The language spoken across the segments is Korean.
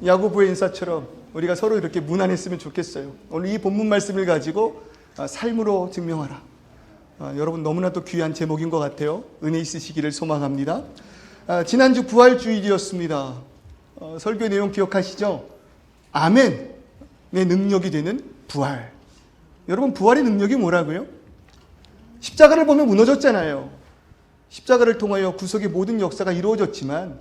야고보의 인사처럼 우리가 서로 이렇게 무난했으면 좋겠어요. 오늘 이 본문 말씀을 가지고 삶으로 증명하라. 여러분 너무나도 귀한 제목인 것 같아요. 은혜 있으시기를 소망합니다. 지난주 부활주일이었습니다. 설교 내용 기억하시죠? 아멘의 능력이 되는 부활. 여러분 부활의 능력이 뭐라고요? 십자가를 보면 무너졌잖아요. 십자가를 통하여 구속의 모든 역사가 이루어졌지만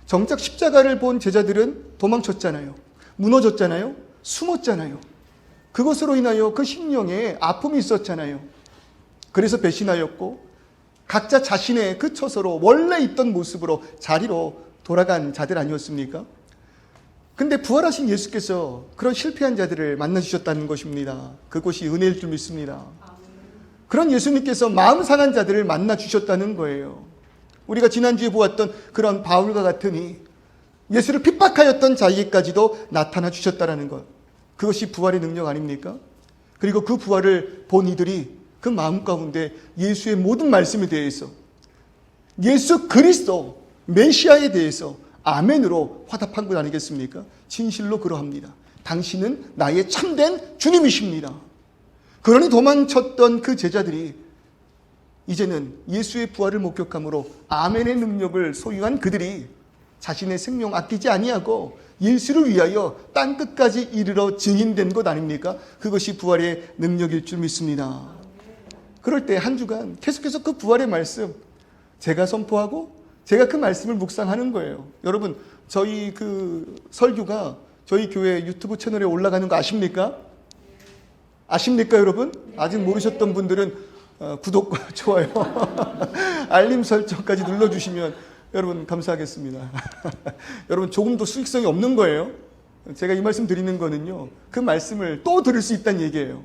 정작 십자가를 본 제자들은 도망쳤잖아요. 무너졌잖아요. 숨었잖아요. 그것으로 인하여 그 심령에 아픔이 있었잖아요. 그래서 배신하였고 각자 자신의 그 처소로 원래 있던 모습으로 자리로 돌아간 자들 아니었습니까? 근데 부활하신 예수께서 그런 실패한 자들을 만나주셨다는 것입니다. 그것이 은혜일 줄 믿습니다. 그런 예수님께서 마음 상한 자들을 만나주셨다는 거예요. 우리가 지난주에 보았던 그런 바울과 같으니 예수를 핍박하였던 자에게까지도 나타나 주셨다는 것. 그것이 부활의 능력 아닙니까? 그리고 그 부활을 본 이들이 그 마음 가운데 예수의 모든 말씀에 대해서 예수 그리스도 메시아에 대해서 아멘으로 화답한 것 아니겠습니까? 진실로 그러합니다. 당신은 나의 참된 주님이십니다. 그러니 도망쳤던 그 제자들이 이제는 예수의 부활을 목격함으로 아멘의 능력을 소유한 그들이 자신의 생명 아끼지 아니하고 예수를 위하여 땅끝까지 이르러 증인된 것 아닙니까? 그것이 부활의 능력일 줄 믿습니다. 그럴 때 한 주간 계속해서 그 부활의 말씀 제가 선포하고 제가 그 말씀을 묵상하는 거예요. 여러분 저희 그 설교가 저희 교회 유튜브 채널에 올라가는 거 아십니까? 아십니까 여러분? 아직 모르셨던 분들은 구독과 좋아요 알림 설정까지 눌러주시면 여러분 감사하겠습니다. 여러분 조금도 수익성이 없는 거예요. 제가 이 말씀 드리는 거는요 그 말씀을 또 들을 수 있다는 얘기예요.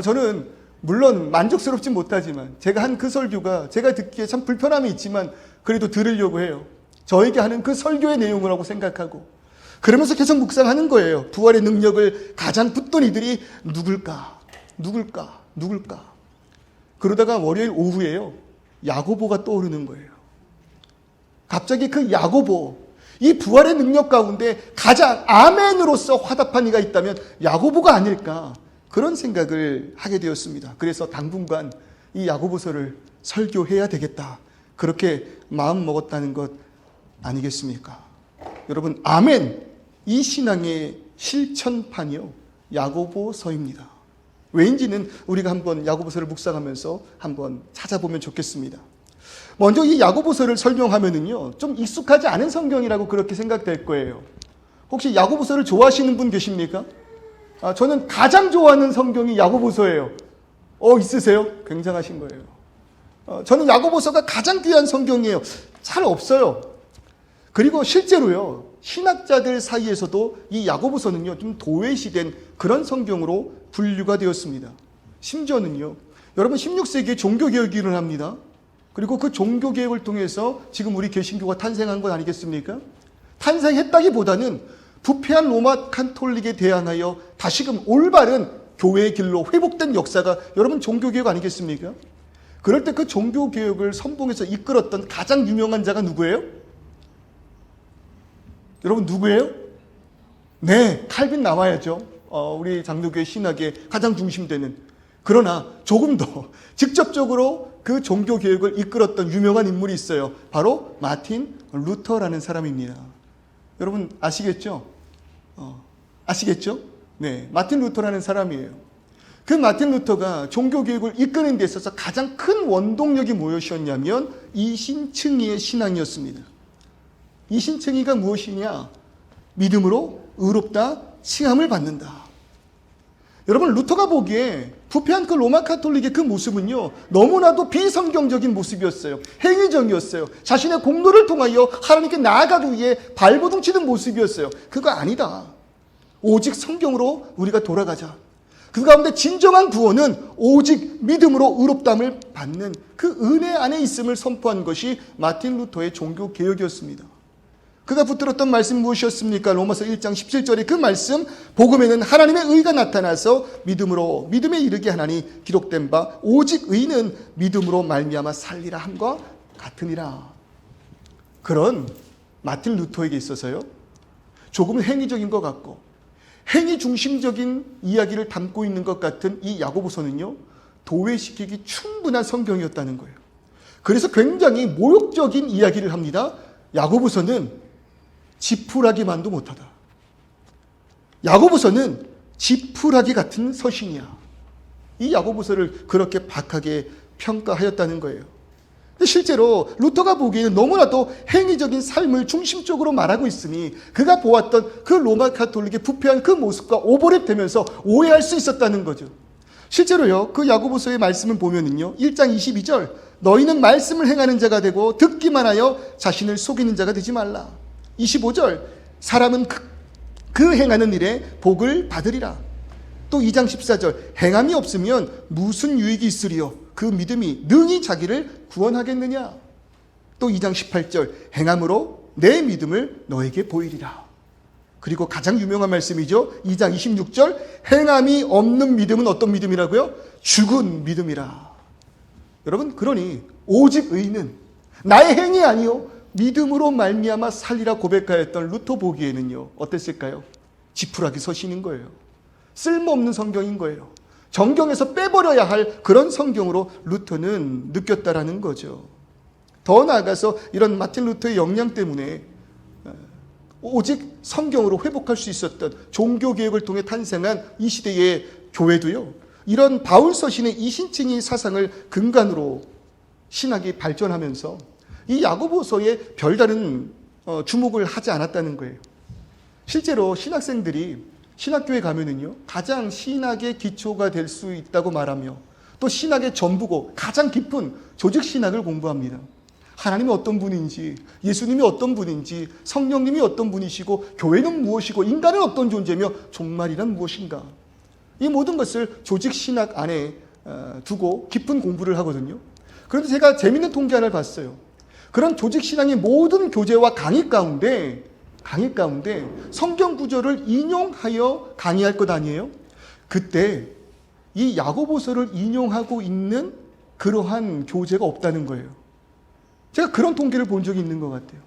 저는 물론 만족스럽진 못하지만 제가 한 그 설교가 제가 듣기에 참 불편함이 있지만 그래도 들으려고 해요. 저에게 하는 그 설교의 내용을 하고 생각하고 그러면서 계속 묵상하는 거예요. 부활의 능력을 가장 붙던 이들이 누굴까? 그러다가 월요일 오후에요 야고보가 떠오르는 거예요. 갑자기 그 야고보, 이 부활의 능력 가운데 가장 아멘으로서 화답한 이가 있다면 야고보가 아닐까 그런 생각을 하게 되었습니다. 그래서 당분간 이 야고보서를 설교해야 되겠다 그렇게 마음 먹었다는 것 아니겠습니까? 여러분 아멘 이 신앙의 실천판이요 야고보서입니다. 왜인지는 우리가 한번 야고보서를 묵상하면서 한번 찾아보면 좋겠습니다. 먼저 이 야고보서를 설명하면은요 좀 익숙하지 않은 성경이라고 그렇게 생각될 거예요. 혹시 야고보서를 좋아하시는 분 계십니까? 저는 가장 좋아하는 성경이 야고보서예요. 있으세요? 굉장하신 거예요. 저는 야고보서가 가장 귀한 성경이에요. 잘 없어요. 그리고 실제로요 신학자들 사이에서도 이 야고보서는요 좀 도외시된 그런 성경으로 분류가 되었습니다. 심지어는요 여러분 16세기에 종교개혁이 일어납니다. 그리고 그 종교개혁을 통해서 지금 우리 개신교가 탄생한 것 아니겠습니까? 탄생했다기보다는 부패한 로마 카톨릭에 대항하여 다시금 올바른 교회의 길로 회복된 역사가 여러분 종교개혁 아니겠습니까? 그럴 때 그 종교개혁을 선봉해서 이끌었던 가장 유명한 자가 누구예요? 여러분 누구예요? 네, 칼빈 나와야죠. 우리 장로교회 신학의 가장 중심되는. 그러나 조금 더 직접적으로 그 종교개혁을 이끌었던 유명한 인물이 있어요. 바로 마틴 루터라는 사람입니다. 여러분 아시겠죠? 아시겠죠? 네, 마틴 루터라는 사람이에요. 그 마틴 루터가 종교개혁을 이끄는 데 있어서 가장 큰 원동력이 무엇이었냐면 이신층이의 신앙이었습니다. 이신층이가 무엇이냐? 믿음으로 의롭다 칭함을 받는다. 여러분 루터가 보기에 부패한 그 로마 카톨릭의 그 모습은요 너무나도 비성경적인 모습이었어요. 행위적이었어요. 자신의 공로를 통하여 하나님께 나아가기 위해 발버둥 치는 모습이었어요. 그거 아니다. 오직 성경으로 우리가 돌아가자. 그 가운데 진정한 구원은 오직 믿음으로 의롭다함을 받는 그 은혜 안에 있음을 선포한 것이 마틴 루터의 종교개혁이었습니다. 그가 붙들었던 말씀 무엇이었습니까? 로마서 1장 17절의 그 말씀, 복음에는 하나님의 의가 나타나서 믿음으로 믿음에 이르게 하나니 기록된 바 오직 의는 믿음으로 말미암아 살리라 함과 같으니라. 그런 마틴 루터에게 있어서요 조금 행위적인 것 같고 행위 중심적인 이야기를 담고 있는 것 같은 이 야고보서는요, 도회시키기 충분한 성경이었다는 거예요. 그래서 굉장히 모욕적인 이야기를 합니다. 야고보서는 지푸라기만도 못하다. 야고보서는 지푸라기 같은 서신이야. 이 야고보서를 그렇게 박하게 평가하였다는 거예요. 근데 실제로 루터가 보기에는 너무나도 행위적인 삶을 중심적으로 말하고 있으니 그가 보았던 그 로마 가톨릭의 부패한 그 모습과 오버랩되면서 오해할 수 있었다는 거죠. 실제로요, 그 야고보서의 말씀을 보면은요, 1장 22절, 너희는 말씀을 행하는 자가 되고 듣기만 하여 자신을 속이는 자가 되지 말라. 25절, 사람은 그 행하는 일에 복을 받으리라. 또 2장 14절, 행함이 없으면 무슨 유익이 있으리요? 그 믿음이 능히 자기를 구원하겠느냐? 또 2장 18절, 행함으로 내 믿음을 너에게 보이리라. 그리고 가장 유명한 말씀이죠. 2장 26절, 행함이 없는 믿음은 어떤 믿음이라고요? 죽은 믿음이라. 여러분, 그러니 오직 의는 나의 행위 아니요 믿음으로 말미암아 살리라 고백하였던 루터 보기에는요, 어땠을까요? 지푸라기 서신인 거예요. 쓸모없는 성경인 거예요. 정경에서 빼버려야 할 그런 성경으로 루터는 느꼈다라는 거죠. 더 나아가서 이런 마틴 루터의 역량 때문에 오직 성경으로 회복할 수 있었던 종교개혁을 통해 탄생한 이 시대의 교회도요, 이런 바울 서신의 이신칭의 사상을 근간으로 신학이 발전하면서 이 야고보서에 별다른 주목을 하지 않았다는 거예요. 실제로 신학생들이 신학교에 가면은요, 가장 신학의 기초가 될 수 있다고 말하며 또 신학의 전부고 가장 깊은 조직 신학을 공부합니다. 하나님이 어떤 분인지, 예수님이 어떤 분인지, 성령님이 어떤 분이시고, 교회는 무엇이고, 인간은 어떤 존재며, 종말이란 무엇인가. 이 모든 것을 조직 신학 안에 두고 깊은 공부를 하거든요. 그런데 제가 재밌는 통계 하나를 봤어요. 그런 조직 신앙의 모든 교재와 강의 가운데 성경 구절을 인용하여 강의할 것 아니에요? 그때 이 야고보서를 인용하고 있는 그러한 교재가 없다는 거예요. 제가 그런 통계를 본 적이 있는 것 같아요.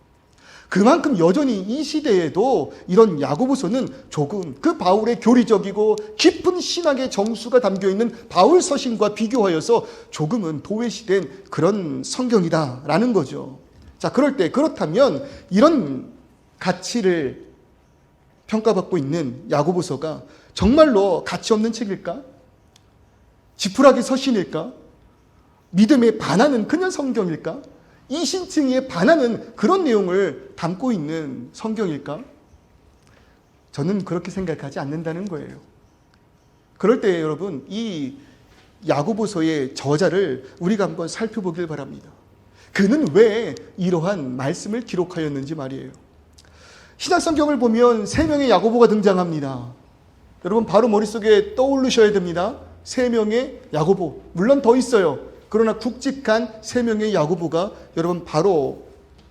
그만큼 여전히 이 시대에도 이런 야고보서는 조금 그 바울의 교리적이고 깊은 신학의 정수가 담겨있는 바울 서신과 비교하여서 조금은 도외시된 그런 성경이다라는 거죠. 자, 그렇다면 이런 가치를 평가받고 있는 야고보서가 정말로 가치 없는 책일까? 지푸라기 서신일까? 믿음에 반하는 그냥 성경일까? 이신칭에 반하는 그런 내용을 담고 있는 성경일까? 저는 그렇게 생각하지 않는다는 거예요. 그럴 때 여러분, 이 야고보서의 저자를 우리가 한번 살펴보길 바랍니다. 그는 왜 이러한 말씀을 기록하였는지 말이에요. 신약성경을 보면 3명의 야고보가 등장합니다. 여러분 바로 머릿속에 떠오르셔야 됩니다. 3명의 야고보. 물론 더 있어요. 그러나 굵직한 3명의 야고보가 여러분 바로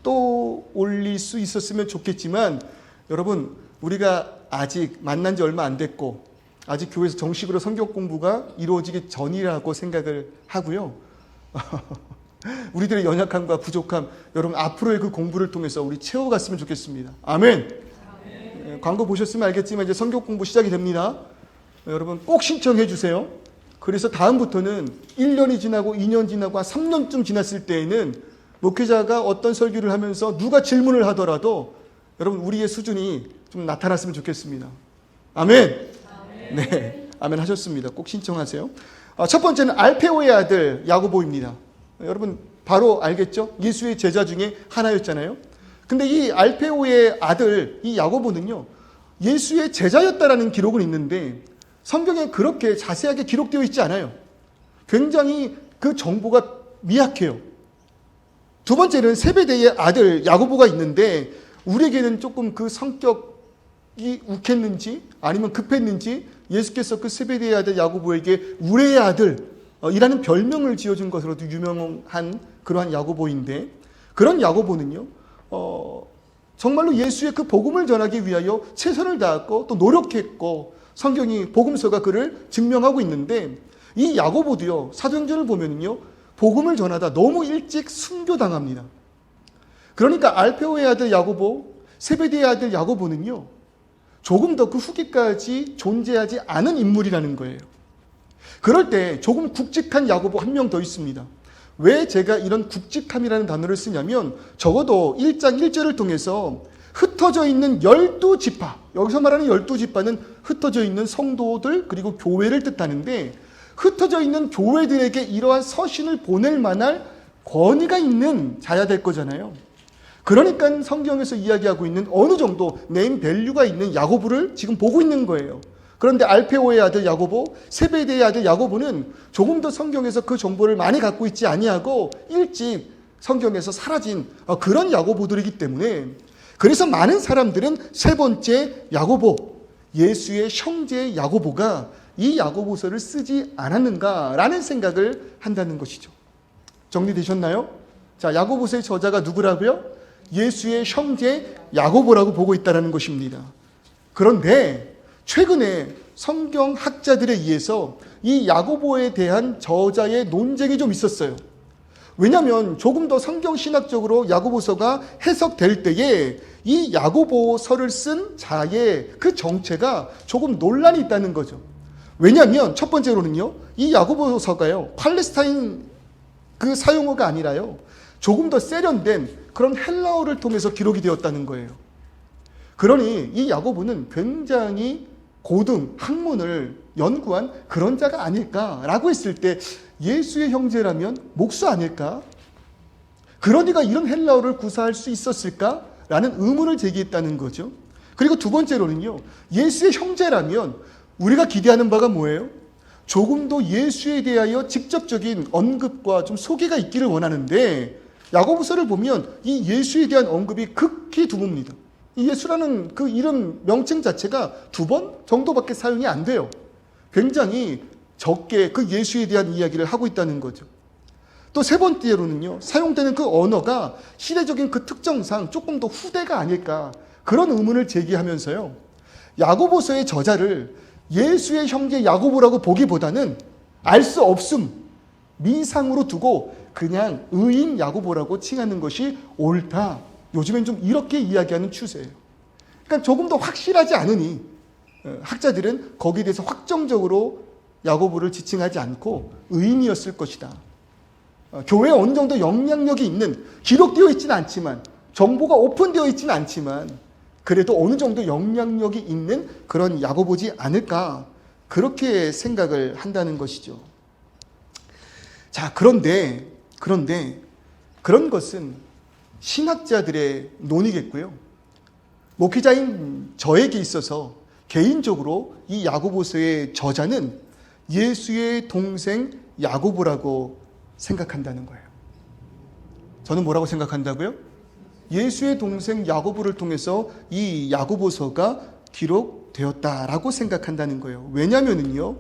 떠올릴 수 있었으면 좋겠지만, 여러분 우리가 아직 만난 지 얼마 안 됐고 아직 교회에서 정식으로 성경 공부가 이루어지기 전이라고 생각을 하고요. 우리들의 연약함과 부족함, 여러분 앞으로의 그 공부를 통해서 우리 채워갔으면 좋겠습니다. 아멘. 광고 보셨으면 알겠지만 이제 성경 공부 시작이 됩니다. 여러분 꼭 신청해 주세요. 그래서 다음부터는 1년이 지나고 2년 지나고 한 3년쯤 지났을 때에는 목회자가 어떤 설교를 하면서 누가 질문을 하더라도 여러분 우리의 수준이 좀 나타났으면 좋겠습니다. 아멘. 네, 아멘 하셨습니다. 꼭 신청하세요. 첫 번째는 알페오의 아들 야고보입니다. 여러분 바로 알겠죠? 예수의 제자 중에 하나였잖아요. 근데 이 알페오의 아들 이 야고보는요, 예수의 제자였다라는 기록은 있는데 성경에 그렇게 자세하게 기록되어 있지 않아요. 굉장히 그 정보가 미약해요. 두 번째는 세베대의 아들 야고보가 있는데 우리에게는 조금 그 성격이 욱했는지 아니면 급했는지 예수께서 그 세베대의 아들 야고보에게 우레의 아들이라는 별명을 지어준 것으로도 유명한 그러한 야고보인데, 그런 야고보는요 정말로 예수의 그 복음을 전하기 위하여 최선을 다했고 또 노력했고 성경이 복음서가 그를 증명하고 있는데, 이 야고보도요 사도행전을 보면은요 복음을 전하다 너무 일찍 순교당합니다. 그러니까 알페오의 아들 야고보, 세베대의 아들 야고보는요 조금 더 그 후기까지 존재하지 않은 인물이라는 거예요. 그럴 때 조금 굵직한 야고보 한 명 더 있습니다. 왜 제가 이런 굵직함이라는 단어를 쓰냐면 적어도 1장 1절을 통해서 흩어져 있는 12지파, 여기서 말하는 12지파는 흩어져 있는 성도들 그리고 교회를 뜻하는데 흩어져 있는 교회들에게 이러한 서신을 보낼 만한 권위가 있는 자야 될 거잖아요. 그러니까 성경에서 이야기하고 있는 어느 정도 네임 밸류가 있는 야고보를 지금 보고 있는 거예요. 그런데 알페오의 아들 야고보, 세베대의 아들 야고보는 조금 더 성경에서 그 정보를 많이 갖고 있지 아니하고 일찍 성경에서 사라진 그런 야고보들이기 때문에 그래서 많은 사람들은 세 번째 야고보, 예수의 형제 야고보가 이 야고보서를 쓰지 않았는가라는 생각을 한다는 것이죠. 정리되셨나요? 자, 야고보서의 저자가 누구라고요? 예수의 형제 야고보라고 보고 있다는 것입니다. 그런데 최근에 성경학자들에 의해서 이 야고보에 대한 저자의 논쟁이 좀 있었어요. 왜냐하면 조금 더 성경신학적으로 야고보서가 해석될 때에 이 야고보서를 쓴 자의 그 정체가 조금 논란이 있다는 거죠. 왜냐하면 첫 번째로는요, 이 야고보서가요, 팔레스타인 그 사용어가 아니라요, 조금 더 세련된 그런 헬라어를 통해서 기록이 되었다는 거예요. 그러니 이 야고보는 굉장히 고등 학문을 연구한 그런 자가 아닐까라고 했을 때 예수의 형제라면 목수 아닐까? 그러니까 이런 헬라어를 구사할 수 있었을까라는 의문을 제기했다는 거죠. 그리고 두 번째로는요, 예수의 형제라면 우리가 기대하는 바가 뭐예요? 조금 더 예수에 대하여 직접적인 언급과 좀 소개가 있기를 원하는데 야고보서를 보면 이 예수에 대한 언급이 극히 드뭅니다. 이 예수라는 그 이름 명칭 자체가 2번 정도밖에 사용이 안 돼요. 굉장히 적게 그 예수에 대한 이야기를 하고 있다는 거죠. 또 세 번째로는요, 사용되는 그 언어가 시대적인 그 특성상 조금 더 후대가 아닐까 그런 의문을 제기하면서요, 야고보서의 저자를 예수의 형제 야고보라고 보기보다는 알 수 없음, 미상으로 두고 그냥 의인 야고보라고 칭하는 것이 옳다. 요즘엔 좀 이렇게 이야기하는 추세예요. 그러니까 조금 더 확실하지 않으니 학자들은 거기에 대해서 확정적으로 야고보를 지칭하지 않고 의인이었을 것이다. 교회에 어느 정도 영향력이 있는, 기록되어 있지는 않지만, 정보가 오픈되어 있지는 않지만 그래도 어느 정도 영향력이 있는 그런 야고보지 않을까, 그렇게 생각을 한다는 것이죠. 자, 그런데 그런 것은 신학자들의 논의겠고요. 목회자인 저에게 있어서 개인적으로 이 야고보서의 저자는 예수의 동생 야고보라고 생각한다는 거예요. 저는 뭐라고 생각한다고요? 예수의 동생 야고보를 통해서 이 야고보서가 기록되었다라고 생각한다는 거예요. 왜냐면은요,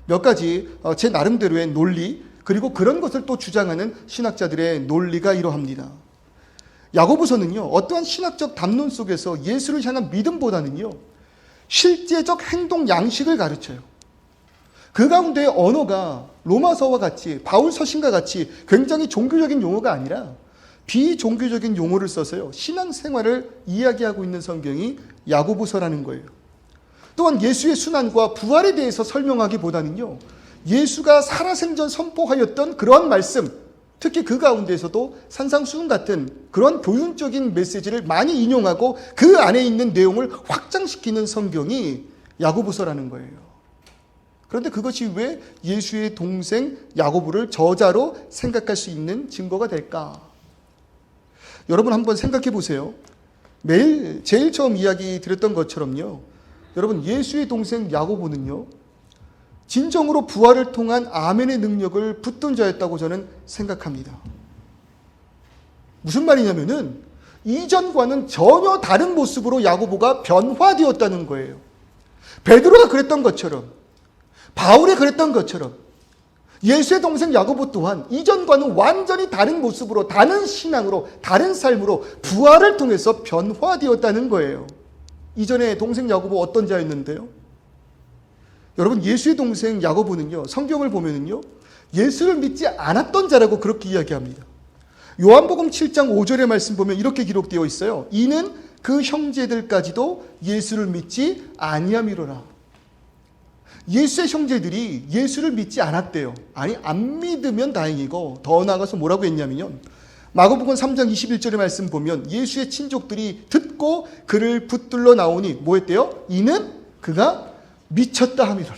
몇 가지 제 나름대로의 논리, 그리고 그런 것을 또 주장하는 신학자들의 논리가 이러합니다. 야고보서는요, 어떠한 신학적 담론 속에서 예수를 향한 믿음보다는요, 실제적 행동 양식을 가르쳐요. 그 가운데 언어가 로마서와 같이, 바울 서신과 같이 굉장히 종교적인 용어가 아니라 비종교적인 용어를 써서요, 신앙생활을 이야기하고 있는 성경이 야고보서라는 거예요. 또한 예수의 순환과 부활에 대해서 설명하기보다는요, 예수가 살아생전 선포하였던 그러한 말씀, 특히 그 가운데에서도 산상수훈 같은 그런 교훈적인 메시지를 많이 인용하고 그 안에 있는 내용을 확장시키는 성경이 야고보서라는 거예요. 그런데 그것이 왜 예수의 동생 야고보를 저자로 생각할 수 있는 증거가 될까? 여러분 한번 생각해 보세요. 제일 처음 이야기 드렸던 것처럼요, 여러분 예수의 동생 야고보는요, 진정으로 부활을 통한 아멘의 능력을 붙든 자였다고 저는 생각합니다. 무슨 말이냐면은 이전과는 전혀 다른 모습으로 야고보가 변화되었다는 거예요. 베드로가 그랬던 것처럼, 바울이 그랬던 것처럼 예수의 동생 야고보 또한 이전과는 완전히 다른 모습으로, 다른 신앙으로, 다른 삶으로 부활을 통해서 변화되었다는 거예요. 이전에 동생 야고보 어떤 자였는데요? 여러분, 예수의 동생 야고보는요, 성경을 보면은요, 예수를 믿지 않았던 자라고 그렇게 이야기합니다. 요한복음 7장 5절의 말씀 보면 이렇게 기록되어 있어요. 이는 그 형제들까지도 예수를 믿지 아니함이로라. 예수의 형제들이 예수를 믿지 않았대요. 아니, 안 믿으면 다행이고 더 나아가서 뭐라고 했냐면요, 마가복음 3장 21절의 말씀 보면 예수의 친족들이 듣고 그를 붙들러 나오니 뭐 했대요? 이는 그가 미쳤다 함이로라.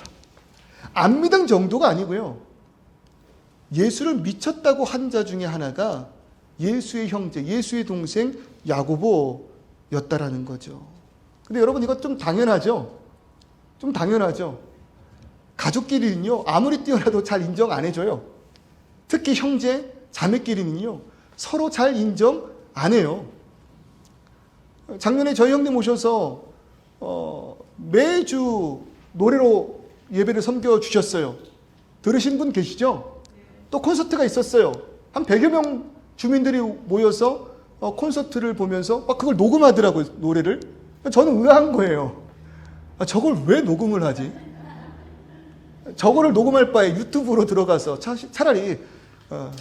안 믿은 정도가 아니고요, 예수를 미쳤다고 한 자 중에 하나가 예수의 형제, 예수의 동생 야고보였다라는 거죠. 근데 여러분, 이것 좀 당연하죠? 좀 당연하죠? 가족끼리는요, 아무리 뛰어나도 잘 인정 안 해줘요. 특히 형제, 자매끼리는요, 서로 잘 인정 안 해요. 작년에 저희 형님 오셔서 매주 노래로 예배를 섬겨주셨어요. 들으신 분 계시죠? 또 콘서트가 있었어요. 한 100여 명 주민들이 모여서 콘서트를 보면서 막 그걸 녹음하더라고요, 노래를. 저는 의아한 거예요. 저걸 왜 녹음을 하지? 저거를 녹음할 바에 유튜브로 들어가서 차라리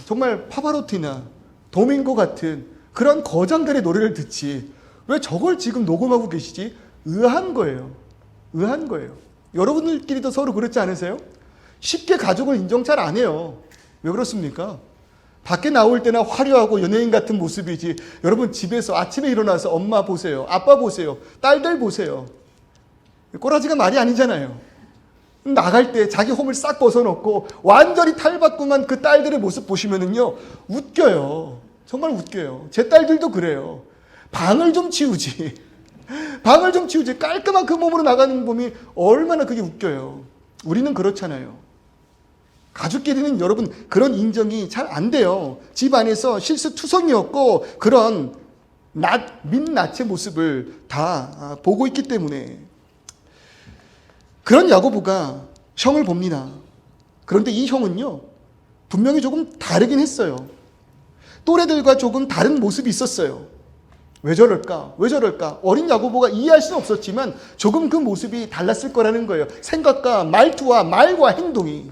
정말 파바로티나 도밍고 같은 그런 거장들의 노래를 듣지 왜 저걸 지금 녹음하고 계시지? 의아한 거예요. 의아한 거예요. 여러분들끼리도 서로 그렇지 않으세요? 쉽게 가족을 인정 잘 안 해요. 왜 그렇습니까? 밖에 나올 때나 화려하고 연예인 같은 모습이지, 여러분 집에서 아침에 일어나서 엄마 보세요, 아빠 보세요, 딸들 보세요. 꼬라지가 말이 아니잖아요. 나갈 때 자기 홈을 싹 벗어놓고 완전히 탈바꿈한 그 딸들의 모습 보시면은요, 웃겨요. 정말 웃겨요. 제 딸들도 그래요. 방을 좀 치우지. 방을 좀 치우지. 깔끔한 그 몸으로 나가는 몸이 얼마나 그게 웃겨요. 우리는 그렇잖아요. 가족끼리는 여러분 그런 인정이 잘 안 돼요. 집 안에서 실수투성이었고 그런 민낯의 모습을 다 보고 있기 때문에. 그런 야고보가 형을 봅니다. 그런데 이 형은요, 분명히 조금 다르긴 했어요. 또래들과 조금 다른 모습이 있었어요. 왜 저럴까? 왜 저럴까? 어린 야고보가 이해할 수는 없었지만 조금 그 모습이 달랐을 거라는 거예요. 생각과 말투와 말과 행동이.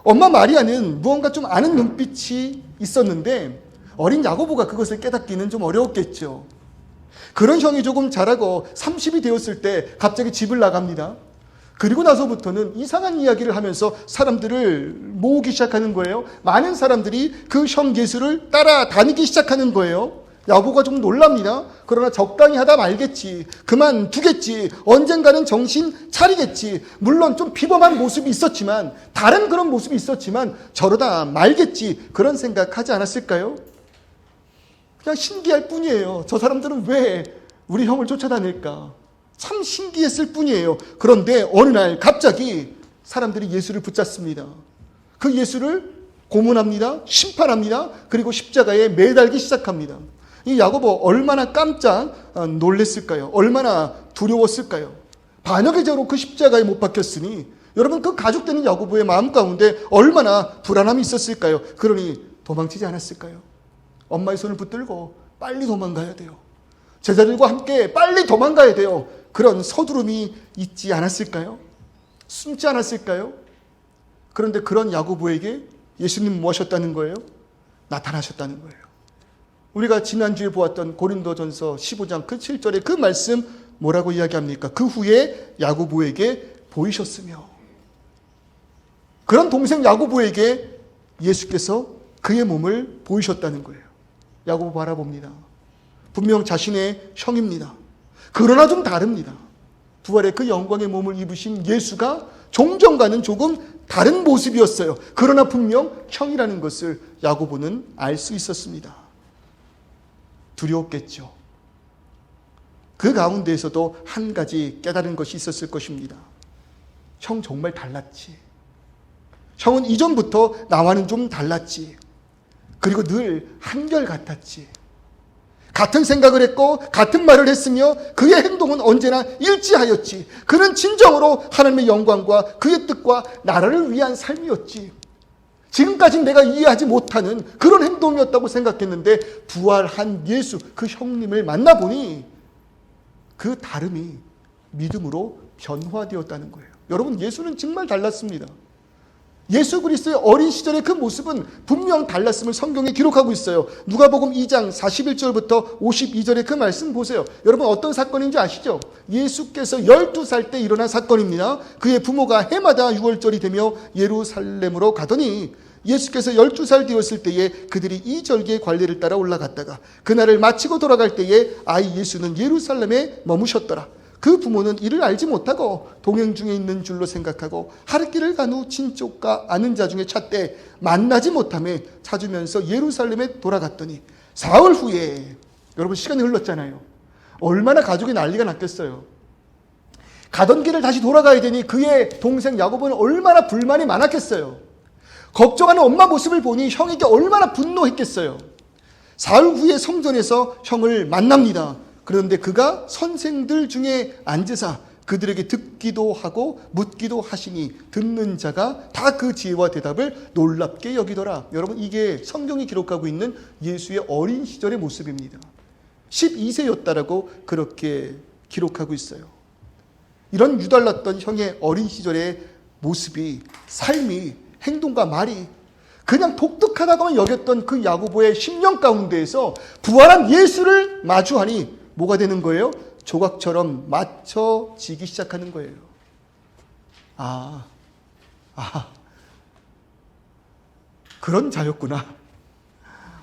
엄마 마리아는 무언가 좀 아는 눈빛이 있었는데 어린 야고보가 그것을 깨닫기는 좀 어려웠겠죠. 그런 형이 조금 자라고 30이 되었을 때 갑자기 집을 나갑니다. 그리고 나서부터는 이상한 이야기를 하면서 사람들을 모으기 시작하는 거예요. 많은 사람들이 그 형 예수를 따라다니기 시작하는 거예요. 야고보가 좀 놀랍니다. 그러나 적당히 하다 말겠지. 그만두겠지. 언젠가는 정신 차리겠지. 물론 좀 비범한 모습이 있었지만, 다른 그런 모습이 있었지만 저러다 말겠지. 그런 생각하지 않았을까요? 그냥 신기할 뿐이에요. 저 사람들은 왜 우리 형을 쫓아다닐까? 참 신기했을 뿐이에요. 그런데 어느 날 갑자기 사람들이 예수를 붙잡습니다. 그 예수를 고문합니다. 심판합니다. 그리고 십자가에 매달기 시작합니다. 이 야고보 얼마나 깜짝 놀랐을까요? 얼마나 두려웠을까요? 반역의 죄로 그 십자가에 못 박혔으니 여러분 그 가족되는 야고보의 마음 가운데 얼마나 불안함이 있었을까요? 그러니 도망치지 않았을까요? 엄마의 손을 붙들고 빨리 도망가야 돼요. 제자들과 함께 빨리 도망가야 돼요. 그런 서두름이 있지 않았을까요? 숨지 않았을까요? 그런데 그런 야고보에게 예수님 무엇이었다는 거예요? 나타나셨다는 거예요. 우리가 지난주에 보았던 고린도전서 15장 그 7절의 그 말씀 뭐라고 이야기합니까? 그 후에 야고보에게 보이셨으며, 그런 동생 야고보에게 예수께서 그의 몸을 보이셨다는 거예요. 야고보 바라봅니다. 분명 자신의 형입니다. 그러나 좀 다릅니다. 부활의 그 영광의 몸을 입으신 예수가 종전과는 조금 다른 모습이었어요. 그러나 분명 형이라는 것을 야고보는 알 수 있었습니다. 두려웠겠죠. 그 가운데에서도 한 가지 깨달은 것이 있었을 것입니다. 형 정말 달랐지. 형은 이전부터 나와는 좀 달랐지. 그리고 늘 한결같았지. 같은 생각을 했고 같은 말을 했으며 그의 행동은 언제나 일치하였지. 그는 진정으로 하나님의 영광과 그의 뜻과 나라를 위한 삶이었지. 지금까지 내가 이해하지 못하는 그런 행동이었다고 생각했는데 부활한 예수, 그 형님을 만나보니 그 다름이 믿음으로 변화되었다는 거예요. 여러분, 예수는 정말 달랐습니다. 예수 그리스도의 어린 시절의 그 모습은 분명 달랐음을 성경에 기록하고 있어요. 누가복음 2장 41절부터 52절의 그 말씀 보세요. 여러분 어떤 사건인지 아시죠? 예수께서 12살 때 일어난 사건입니다. 그의 부모가 해마다 6월절이 되며 예루살렘으로 가더니 예수께서 12살 되었을 때에 그들이 이 절기의 관례를 따라 올라갔다가 그날을 마치고 돌아갈 때에 아이 예수는 예루살렘에 머무셨더라. 그 부모는 이를 알지 못하고 동행 중에 있는 줄로 생각하고 하룻길을 간 후 친족과 아는 자 중에 찾되 만나지 못하며 찾으면서 예루살렘에 돌아갔더니 사흘 후에, 여러분 시간이 흘렀잖아요. 얼마나 가족이 난리가 났겠어요. 가던 길을 다시 돌아가야 되니 그의 동생 야고보는 얼마나 불만이 많았겠어요. 걱정하는 엄마 모습을 보니 형에게 얼마나 분노했겠어요. 사흘 후에 성전에서 형을 만납니다. 그런데 그가 선생들 중에 앉으사 그들에게 듣기도 하고 묻기도 하시니 듣는 자가 다 그 지혜와 대답을 놀랍게 여기더라. 여러분 이게 성경이 기록하고 있는 예수의 어린 시절의 모습입니다. 12세였다라고 그렇게 기록하고 있어요. 이런 유달랐던 형의 어린 시절의 모습이, 삶이, 행동과 말이 그냥 독특하다고만 여겼던 그 야고보의 심령 가운데에서 부활한 예수를 마주하니 뭐가 되는 거예요? 조각처럼 맞춰지기 시작하는 거예요. 그런 자였구나.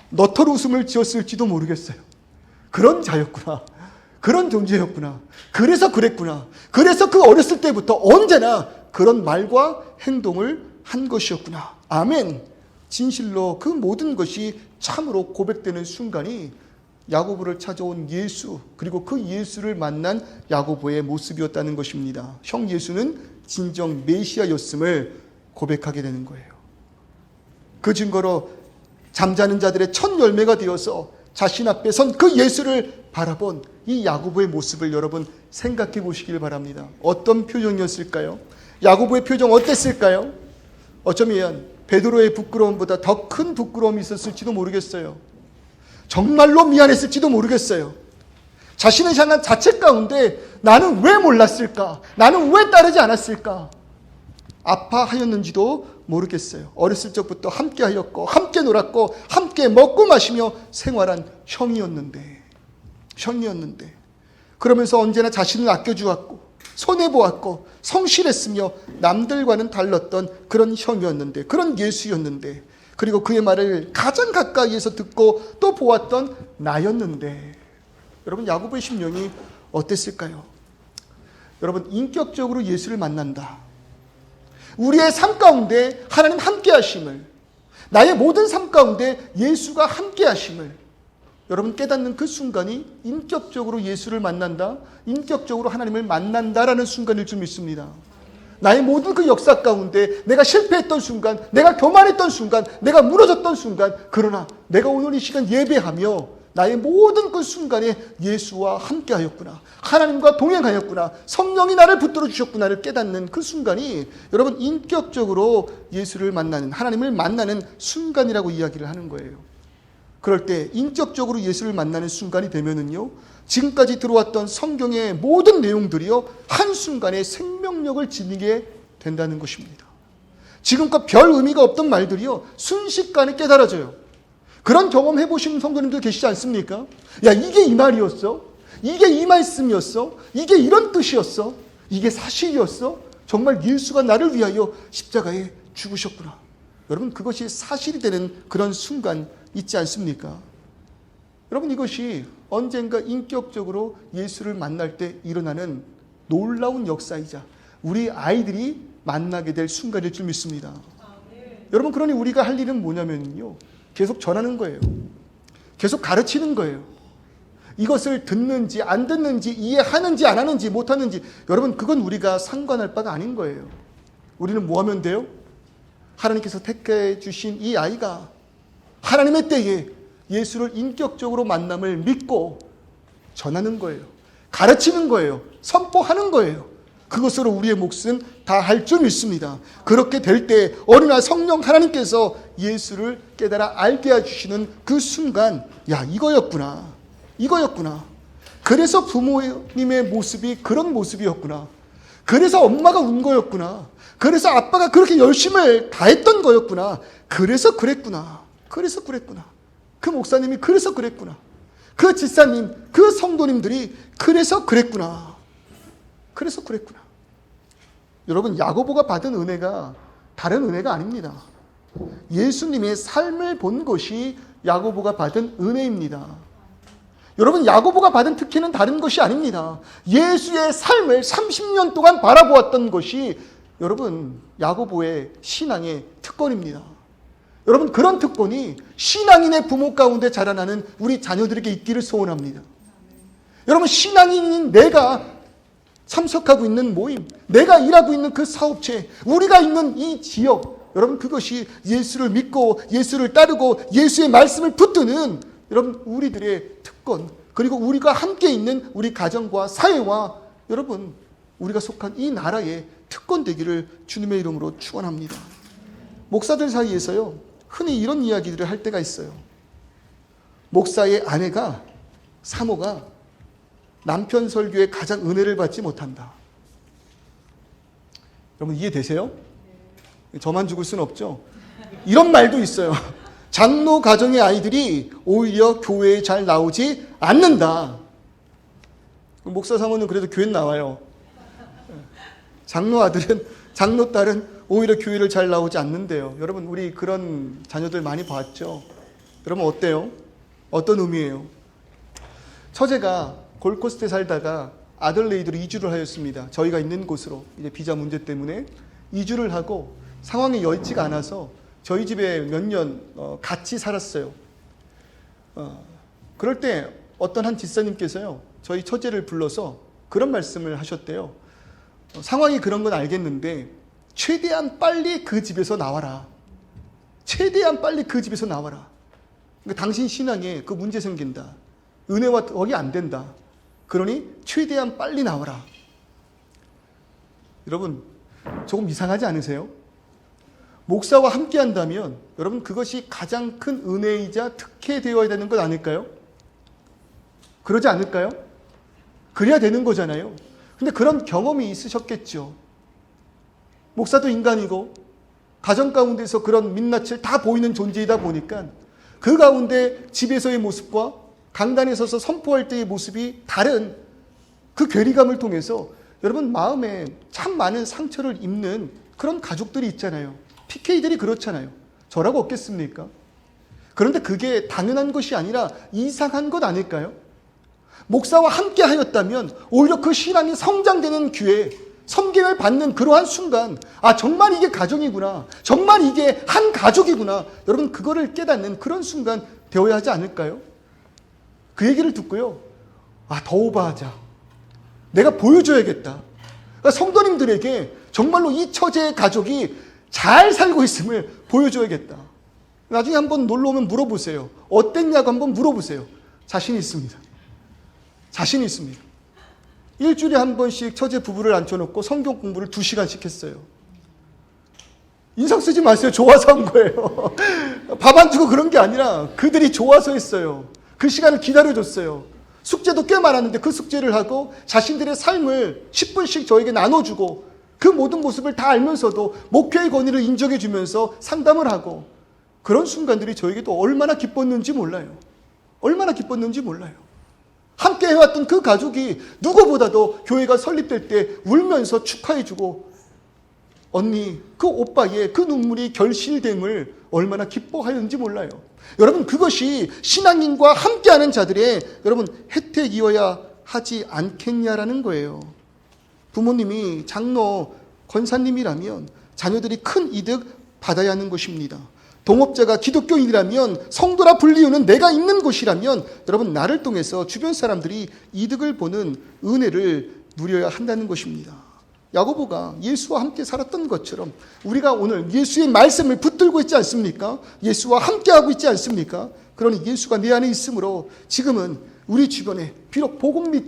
너털 웃음을 지었을지도 모르겠어요. 그런 자였구나. 그런 존재였구나. 그래서 그랬구나. 그래서 그 어렸을 때부터 언제나 그런 말과 행동을 한 것이었구나. 아멘. 진실로 그 모든 것이 참으로 고백되는 순간이 야고보를 찾아온 예수, 그리고 그 예수를 만난 야고보의 모습이었다는 것입니다. 형 예수는 진정 메시아였음을 고백하게 되는 거예요. 그 증거로 잠자는 자들의 첫 열매가 되어서 자신 앞에 선 그 예수를 바라본 이 야고보의 모습을 여러분 생각해 보시길 바랍니다. 어떤 표정이었을까요? 야고보의 표정 어땠을까요? 어쩌면 베드로의 부끄러움보다 더 큰 부끄러움이 있었을지도 모르겠어요. 정말로 미안했을지도 모르겠어요. 자신을 향한 자책 가운데 나는 왜 몰랐을까? 나는 왜 따르지 않았을까? 아파하였는지도 모르겠어요. 어렸을 적부터 함께 하였고 함께 놀았고 함께 먹고 마시며 생활한 형이었는데 그러면서 언제나 자신을 아껴주었고 손해보았고 성실했으며 남들과는 달랐던 그런 형이었는데, 그런 예수였는데, 그리고 그의 말을 가장 가까이에서 듣고 또 보았던 나였는데, 여러분 야고보의 심령이 어땠을까요? 여러분 인격적으로 예수를 만난다. 우리의 삶 가운데 하나님 함께 하심을, 나의 모든 삶 가운데 예수가 함께 하심을 여러분 깨닫는 그 순간이 인격적으로 예수를 만난다, 인격적으로 하나님을 만난다라는 순간일 줄 믿습니다. 나의 모든 그 역사 가운데 내가 실패했던 순간, 내가 교만했던 순간, 내가 무너졌던 순간, 그러나 내가 오늘 이 시간 예배하며 나의 모든 그 순간에 예수와 함께 하였구나, 하나님과 동행하였구나, 성령이 나를 붙들어 주셨구나를 깨닫는 그 순간이 여러분 인격적으로 예수를 만나는, 하나님을 만나는 순간이라고 이야기를 하는 거예요. 그럴 때 인격적으로 예수를 만나는 순간이 되면은요, 지금까지 들어왔던 성경의 모든 내용들이요 한순간에 생명력을 지니게 된다는 것입니다. 지금껏 별 의미가 없던 말들이요 순식간에 깨달아져요. 그런 경험 해보신 성도님들 계시지 않습니까? 야, 이게 이 말이었어? 이게 이 말씀이었어? 이게 이런 뜻이었어? 이게 사실이었어? 정말 예수가 나를 위하여 십자가에 죽으셨구나. 여러분 그것이 사실이 되는 그런 순간 있지 않습니까? 여러분 이것이 언젠가 인격적으로 예수를 만날 때 일어나는 놀라운 역사이자 우리 아이들이 만나게 될 순간일 줄 믿습니다. 여러분 그러니 우리가 할 일은 뭐냐면요, 계속 전하는 거예요. 계속 가르치는 거예요. 이것을 듣는지 안 듣는지, 이해하는지 안 하는지 못하는지, 여러분 그건 우리가 상관할 바가 아닌 거예요. 우리는 뭐 하면 돼요? 하나님께서 택해 주신 이 아이가 하나님의 때에 예수를 인격적으로 만남을 믿고 전하는 거예요. 가르치는 거예요. 선포하는 거예요. 그것으로 우리의 몫은 다 할 줄 믿습니다. 그렇게 될 때 어느 날 성령 하나님께서 예수를 깨달아 알게 해주시는 그 순간, 야, 이거였구나. 그래서 부모님의 모습이 그런 모습이었구나. 그래서 엄마가 운 거였구나. 그래서 아빠가 그렇게 열심을 다했던 거였구나. 그래서 그랬구나. 그래서 그랬구나. 그 목사님이 그래서 그랬구나. 그 집사님, 그 성도님들이 그래서 그랬구나. 그래서 그랬구나. 여러분, 야고보가 받은 은혜가 다른 은혜가 아닙니다. 예수님의 삶을 본 것이 야고보가 받은 은혜입니다. 여러분, 야고보가 받은 특혜는 다른 것이 아닙니다. 예수의 삶을 30년 동안 바라보았던 것이 여러분, 야고보의 신앙의 특권입니다. 여러분, 그런 특권이 신앙인의 부모 가운데 자라나는 우리 자녀들에게 있기를 소원합니다. 여러분, 신앙인인 내가 참석하고 있는 모임, 내가 일하고 있는 그 사업체, 우리가 있는 이 지역, 여러분, 그것이 예수를 믿고 예수를 따르고 예수의 말씀을 붙드는 여러분, 우리들의 특권, 그리고 우리가 함께 있는 우리 가정과 사회와 여러분, 우리가 속한 이 나라의 특권 되기를 주님의 이름으로 축원합니다. 목사들 사이에서요, 흔히 이런 이야기들을 할 때가 있어요. 목사의 아내가, 사모가 남편 설교에 가장 은혜를 받지 못한다. 여러분, 이해되세요? 저만 죽을 수는 없죠. 이런 말도 있어요. 장로 가정의 아이들이 오히려 교회에 잘 나오지 않는다. 목사 사모는 그래도 교회 나와요. 장로 아들은, 장로 딸은 오히려 교회를 잘 나오지 않는데요. 여러분, 우리 그런 자녀들 많이 봤죠? 여러분, 어때요? 어떤 의미예요? 처제가 골코스트에 살다가 아들레이드로 이주를 하였습니다. 저희가 있는 곳으로 이제 비자 문제 때문에 이주를 하고 상황이 여의치가 않아서 저희 집에 몇 년 같이 살았어요. 그럴 때 어떤 한 집사님께서요, 저희 처제를 불러서 그런 말씀을 하셨대요. 상황이 그런 건 알겠는데 최대한 빨리 그 집에서 나와라. 최대한 빨리 그 집에서 나와라. 그러니까 당신 신앙에 그 문제 생긴다. 은혜와 덕이 안 된다. 그러니 최대한 빨리 나와라. 여러분, 조금 이상하지 않으세요? 목사와 함께 한다면 여러분, 그것이 가장 큰 은혜이자 특혜되어야 되는 것 아닐까요? 그러지 않을까요? 그래야 되는 거잖아요. 근데 그런 경험이 있으셨겠죠. 목사도 인간이고 가정 가운데서 그런 민낯을 다 보이는 존재이다 보니까 그 가운데 집에서의 모습과 강단에 서서 선포할 때의 모습이 다른 그 괴리감을 통해서 여러분, 마음에 참 많은 상처를 입는 그런 가족들이 있잖아요. PK들이 그렇잖아요. 저라고 없겠습니까? 그런데 그게 당연한 것이 아니라 이상한 것 아닐까요? 목사와 함께 하였다면 오히려 그 신앙이 성장되는 기회, 섬김을 받는 그러한 순간, 아, 정말 이게 가정이구나, 정말 이게 한 가족이구나, 여러분, 그거를 깨닫는 그런 순간 되어야 하지 않을까요? 그 얘기를 듣고요, 아, 더 오버하자, 내가 보여줘야겠다. 그러니까 성도님들에게 정말로 이 처제의 가족이 잘 살고 있음을 보여줘야겠다. 나중에 한번 놀러 오면 물어보세요. 어땠냐고 한번 물어보세요. 자신 있습니다. 자신 있습니다. 일주일에 한 번씩 처제 부부를 앉혀놓고 성경 공부를 2시간씩 했어요. 인상 쓰지 마세요. 좋아서 한 거예요. 밥 안 주고 그런 게 아니라 그들이 좋아서 했어요. 그 시간을 기다려줬어요. 숙제도 꽤 많았는데 그 숙제를 하고 자신들의 삶을 10분씩 저에게 나눠주고 그 모든 모습을 다 알면서도 목회의 권위를 인정해주면서 상담을 하고, 그런 순간들이 저에게도 얼마나 기뻤는지 몰라요. 얼마나 기뻤는지 몰라요. 함께 해왔던 그 가족이 누구보다도 교회가 설립될 때 울면서 축하해주고, 언니, 그 오빠의 그 눈물이 결실됨을 얼마나 기뻐하였는지 몰라요. 여러분, 그것이 신앙인과 함께하는 자들의 여러분 혜택이어야 하지 않겠냐라는 거예요. 부모님이 장로, 권사님이라면 자녀들이 큰 이득 받아야 하는 것입니다. 동업자가 기독교인이라면, 성도라 불리우는 내가 있는 곳이라면 여러분, 나를 통해서 주변 사람들이 이득을 보는 은혜를 누려야 한다는 것입니다. 야고보가 예수와 함께 살았던 것처럼 우리가 오늘 예수의 말씀을 붙들고 있지 않습니까? 예수와 함께하고 있지 않습니까? 그러니 예수가 내 안에 있으므로 지금은 우리 주변에 비록 복음을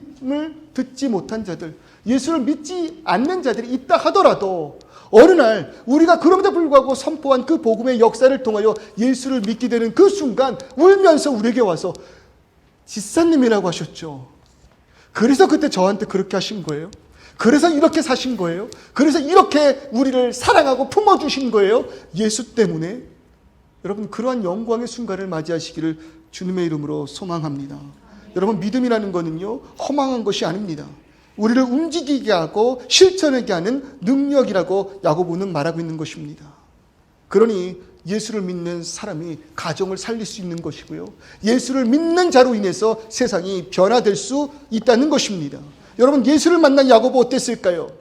듣지 못한 자들, 예수를 믿지 않는 자들이 있다 하더라도 어느 날 우리가 그럼에도 불구하고 선포한 그 복음의 역사를 통하여 예수를 믿게 되는 그 순간 울면서 우리에게 와서 집사님이라고 하셨죠. 그래서 그때 저한테 그렇게 하신 거예요. 그래서 이렇게 사신 거예요. 그래서 이렇게 우리를 사랑하고 품어주신 거예요. 예수 때문에. 여러분, 그러한 영광의 순간을 맞이하시기를 주님의 이름으로 소망합니다. 여러분, 믿음이라는 거는요, 허망한 것이 아닙니다. 우리를 움직이게 하고 실천하게 하는 능력이라고 야고보는 말하고 있는 것입니다. 그러니 예수를 믿는 사람이 가정을 살릴 수 있는 것이고요, 예수를 믿는 자로 인해서 세상이 변화될 수 있다는 것입니다. 여러분, 예수를 만난 야고보 어땠을까요?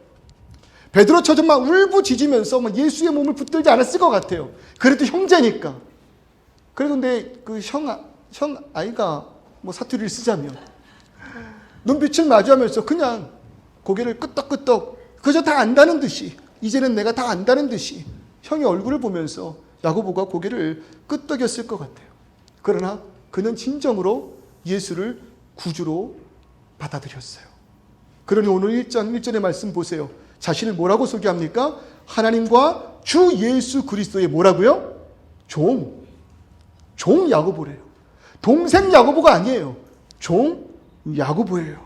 베드로처럼 막 울부짖으면서 막 예수의 몸을 붙들지 않았을 것 같아요. 그래도 형제니까. 그런데 그 형 아이가 뭐 사투리를 쓰자면 눈빛을 마주하면서 그냥 고개를 끄덕끄덕, 그저 다 안다는 듯이, 이제는 내가 다 안다는 듯이 형의 얼굴을 보면서 야고보가 고개를 끄덕였을 것 같아요. 그러나 그는 진정으로 예수를 구주로 받아들였어요. 그러니 오늘 1장 1절의 말씀 보세요. 자신을 뭐라고 소개합니까? 하나님과 주 예수 그리스도의 뭐라고요? 종 야고보래요. 동생 야고보가 아니에요. 종 야고보예요.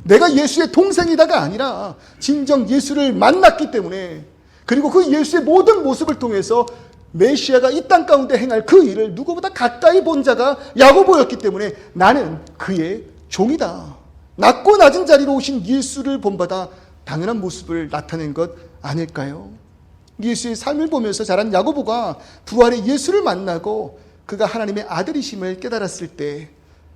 내가 예수의 동생이다가 아니라 진정 예수를 만났기 때문에, 그리고 그 예수의 모든 모습을 통해서 메시아가 이 땅 가운데 행할 그 일을 누구보다 가까이 본 자가 야고보였기 때문에 나는 그의 종이다. 낮고 낮은 자리로 오신 예수를 본받아 당연한 모습을 나타낸 것 아닐까요? 예수의 삶을 보면서 자란 야고보가 부활의 예수를 만나고 그가 하나님의 아들이심을 깨달았을 때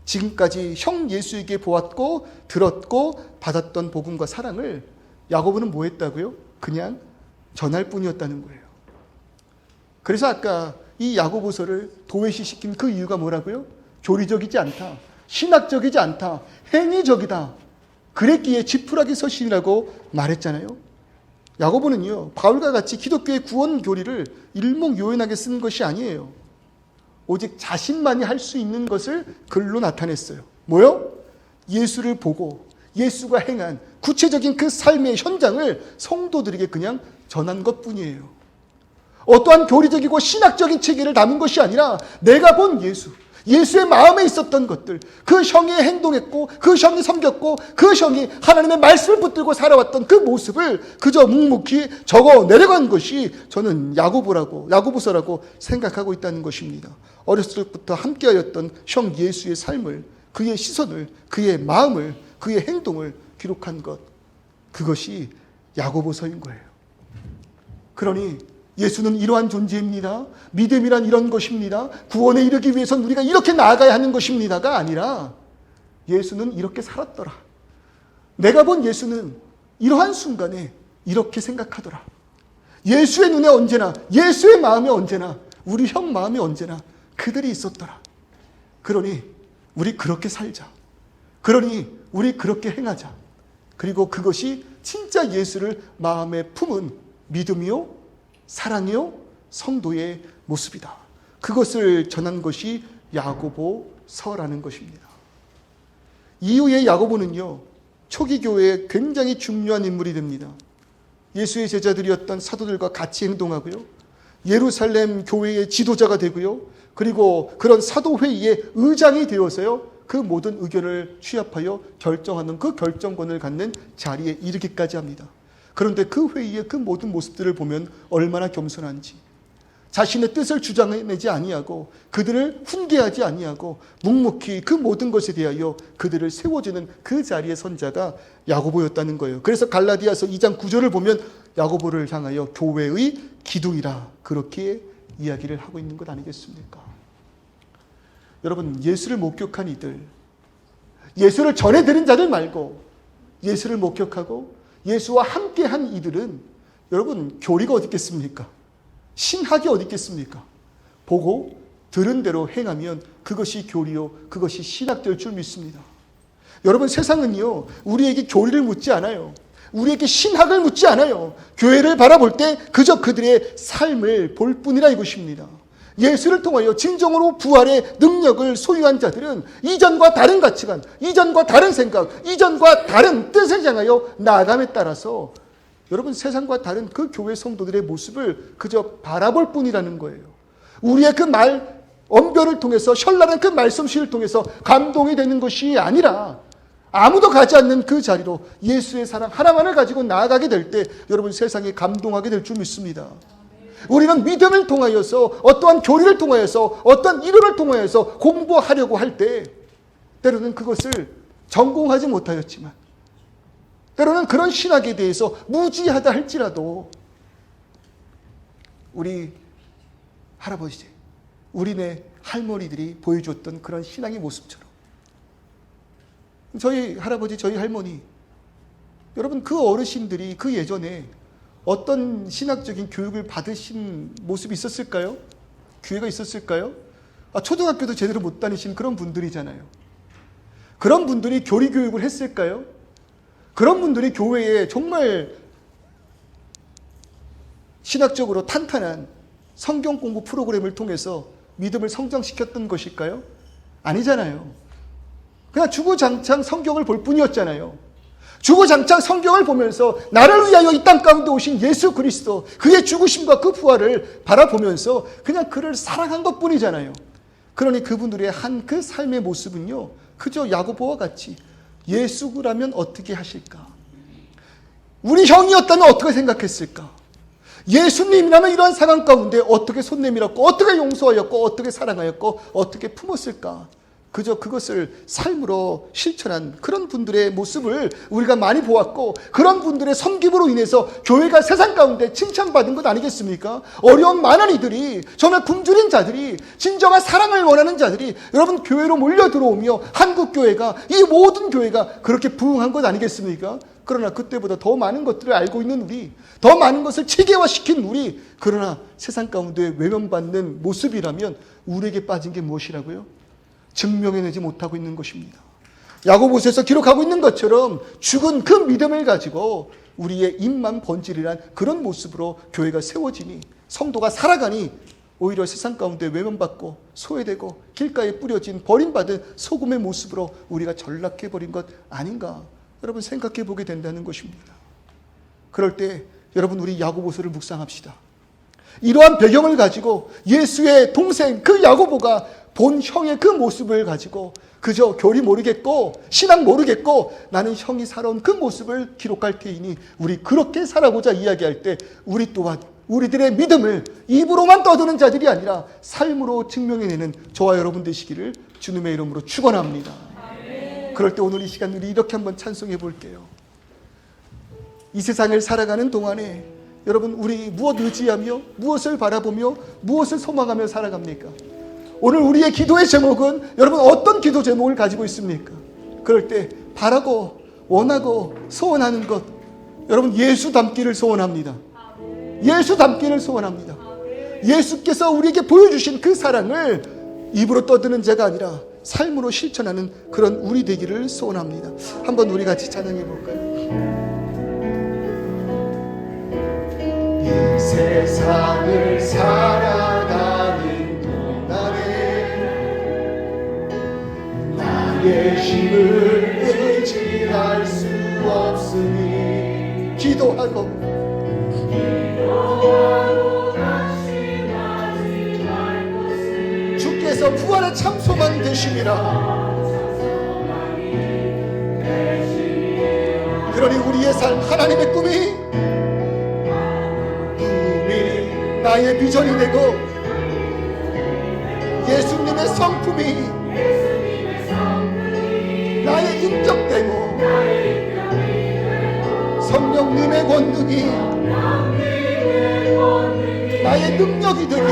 지금까지 형 예수에게 보았고 들었고 받았던 복음과 사랑을 야고보는 뭐 했다고요? 그냥 전할 뿐이었다는 거예요. 그래서 아까 이 야고보서를 도외시시킨 그 이유가 뭐라고요? 교리적이지 않다, 신학적이지 않다, 행위적이다. 그랬기에 지푸라기 서신이라고 말했잖아요. 야고보는요, 바울과 같이 기독교의 구원 교리를 일목요연하게 쓴 것이 아니에요. 오직 자신만이 할 수 있는 것을 글로 나타냈어요. 뭐요? 예수를 보고 예수가 행한 구체적인 그 삶의 현장을 성도들에게 그냥 전한 것뿐이에요. 어떠한 교리적이고 신학적인 체계를 담은 것이 아니라 내가 본 예수, 예수의 마음에 있었던 것들, 그 형이 행동했고 그 형이 섬겼고 그 형이 하나님의 말씀을 붙들고 살아왔던 그 모습을 그저 묵묵히 적어 내려간 것이 저는 야고보서라고 생각하고 있다는 것입니다. 어렸을 때부터 함께하였던 형 예수의 삶을, 그의 시선을, 그의 마음을, 그의 행동을 기록한 것, 그것이 야고보서인 거예요. 그러니 예수는 이러한 존재입니다. 믿음이란 이런 것입니다. 구원에 이르기 위해서는 우리가 이렇게 나아가야 하는 것입니다가 아니라 예수는 이렇게 살았더라. 내가 본 예수는 이러한 순간에 이렇게 생각하더라. 예수의 눈에 언제나, 예수의 마음에 언제나, 우리 형 마음에 언제나 그들이 있었더라. 그러니 우리 그렇게 살자. 그러니 우리 그렇게 행하자. 그리고 그것이 진짜 예수를 마음에 품은 믿음이요, 사랑이요, 성도의 모습이다. 그것을 전한 것이 야고보서라는 것입니다. 이후에 야고보는요, 초기 교회에 굉장히 중요한 인물이 됩니다. 예수의 제자들이었던 사도들과 같이 행동하고요, 예루살렘 교회의 지도자가 되고요, 그리고 그런 사도회의의 의장이 되어서요, 그 모든 의견을 취합하여 결정하는 그 결정권을 갖는 자리에 이르기까지 합니다. 그런데 그 회의의 그 모든 모습들을 보면 얼마나 겸손한지, 자신의 뜻을 주장해내지 아니하고 그들을 훈계하지 아니하고 묵묵히 그 모든 것에 대하여 그들을 세워주는 그 자리의 선자가 야고보였다는 거예요. 그래서 갈라디아서 2장 9절을 보면 야고보를 향하여 교회의 기둥이라 그렇게 이야기를 하고 있는 것 아니겠습니까? 여러분, 예수를 목격한 이들, 예수를 전해드린 자들 말고 예수를 목격하고 예수와 함께한 이들은 여러분 교리가 어디 있겠습니까? 신학이 어디 있겠습니까? 보고 들은 대로 행하면 그것이 교리요, 그것이 신학될 줄 믿습니다. 여러분, 세상은요 우리에게 교리를 묻지 않아요. 우리에게 신학을 묻지 않아요. 교회를 바라볼 때 그저 그들의 삶을 볼 뿐이라 이것입니다. 예수를 통하여 진정으로 부활의 능력을 소유한 자들은 이전과 다른 가치관, 이전과 다른 생각, 이전과 다른 뜻을 향하여 나아감에 따라서 여러분 세상과 다른 그 교회 성도들의 모습을 그저 바라볼 뿐이라는 거예요. 우리의 그 언변을 통해서, 현란한 그 말씀실을 통해서 감동이 되는 것이 아니라 아무도 가지 않는 그 자리로 예수의 사랑 하나만을 가지고 나아가게 될 때 여러분 세상에 감동하게 될 줄 믿습니다. 우리는 믿음을 통하여서 어떠한 교리를 통하여서 어떠한 이론을 통하여서 공부하려고 할 때 때로는 그것을 전공하지 못하였지만 때로는 그런 신학에 대해서 무지하다 할지라도 우리 할아버지, 우리네 할머니들이 보여줬던 그런 신앙의 모습처럼 저희 할아버지, 저희 할머니, 여러분 그 어르신들이 그 예전에 어떤 신학적인 교육을 받으신 모습이 있었을까요? 기회가 있었을까요? 초등학교도 제대로 못 다니신 그런 분들이잖아요. 그런 분들이 교리 교육을 했을까요? 그런 분들이 교회에 정말 신학적으로 탄탄한 성경 공부 프로그램을 통해서 믿음을 성장시켰던 것일까요? 아니잖아요. 그냥 주구장창 성경을 볼 뿐이었잖아요. 주구장창 성경을 보면서 나를 위하여 이 땅 가운데 오신 예수 그리스도, 그의 죽으심과 그 부활을 바라보면서 그냥 그를 사랑한 것 뿐이잖아요. 그러니 그분들의 한 그 삶의 모습은요, 그저 야고보와 같이 예수라면 어떻게 하실까? 우리 형이었다면 어떻게 생각했을까? 예수님이라면 이러한 상황 가운데 어떻게 손 내밀었고 어떻게 용서하였고 어떻게 사랑하였고 어떻게 품었을까? 그저 그것을 삶으로 실천한 그런 분들의 모습을 우리가 많이 보았고, 그런 분들의 섬김으로 인해서 교회가 세상 가운데 칭찬받은 것 아니겠습니까? 어려움 많은 이들이, 정말 굶주린 자들이, 진정한 사랑을 원하는 자들이 여러분 교회로 몰려 들어오며 한국교회가, 이 모든 교회가 그렇게 부흥한 것 아니겠습니까? 그러나 그때보다 더 많은 것들을 알고 있는 우리, 더 많은 것을 체계화시킨 우리, 그러나 세상 가운데 외면받는 모습이라면 우리에게 빠진 게 무엇이라고요? 증명해내지 못하고 있는 것입니다. 야고보서에서 기록하고 있는 것처럼 죽은 그 믿음을 가지고 우리의 입만 번지르란 그런 모습으로 교회가 세워지니, 성도가 살아가니 오히려 세상 가운데 외면받고 소외되고 길가에 뿌려진 버림받은 소금의 모습으로 우리가 전락해버린 것 아닌가, 여러분 생각해 보게 된다는 것입니다. 그럴 때 여러분 우리 야고보서를 묵상합시다. 이러한 배경을 가지고 예수의 동생 그 야고보가 본 형의 그 모습을 가지고 그저 교리 모르겠고 신앙 모르겠고 나는 형이 살아온 그 모습을 기록할 테이니 우리 그렇게 살아보자 이야기할 때 우리 또한 우리들의 믿음을 입으로만 떠드는 자들이 아니라 삶으로 증명해내는 저와 여러분 되시기를 주님의 이름으로 축원합니다. 그럴 때 오늘 이 시간 우리 이렇게 한번 찬송해 볼게요. 이 세상을 살아가는 동안에 여러분 우리 무엇 의지하며 무엇을 바라보며 무엇을 소망하며 살아갑니까? 오늘 우리의 기도의 제목은 여러분 어떤 기도 제목을 가지고 있습니까? 그럴 때 바라고 원하고 소원하는 것, 여러분 예수 닮기를 소원합니다. 예수 닮기를 소원합니다. 예수께서 우리에게 보여주신 그 사랑을 입으로 떠드는 자가 아니라 삶으로 실천하는 그런 우리 되기를 소원합니다. 한번 우리 같이 찬양해 볼까요? 이 세상을 살아가는 나의 힘을 의지할 수 없으니 기도하고 주께서 부활의 참 소망이 되심이라. 그러니 우리의 삶, 하나님의 꿈이 나의 비전이 되고 예수님의 성품이 나의 인격되고 성령님의 권능이 나의 능력이 되기,